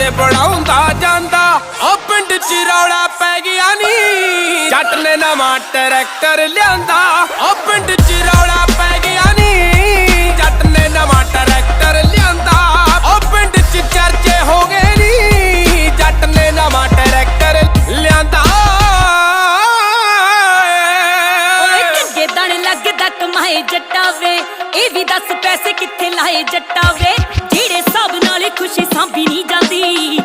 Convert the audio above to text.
ਖਰਚੇ ਬਣਾਉਂਦਾ ਜਾਂਦਾ। ਉਹ ਪਿੰਡ 'ਚ ਰੌਲਾ ਪੈ ਗਿਆ ਨੀ, ਜੱਟ ਨੇ ਨਵਾਂ ਟਰੈਕਟਰ ਲਿਆਂਦਾ। ਉਹ ਪਿੰਡ 'ਚ ਰੌਲਾ ਪੈ ਗਿਆ ਨੀ, ਜੱਟ ਨੇ ਨਵਾਂ ਟਰੈਕਟਰ ਲਿਆਂਦਾ। ਉਹ ਪਿੰਡ 'ਚ ਚਰਚੇ ਹੋ ਗਏ ਨੀ, ਜੱਟ ਨੇ ਨਵਾਂ ਟਰੈਕਟਰ ਲਿਆਂਦਾ। ਓਏ ਚੰਗੇ ਦਣ ਲੱਗਦਾ ਕਮਾਏ ਜੱਟਾ ਵੇ, ਇਹ ਵੀ ਦੱਸ ਪੈਸੇ ਕਿੱਥੇ ਲਾਏ ਜੱਟਾ ਵੇ। ਜਿਹੜੇ ਹਿਸਾਬ ਨਾਲ ਖੁਸ਼ੀ ਸਾਂਭੀ ਨਹੀਂ ਜਾਂਦੀ,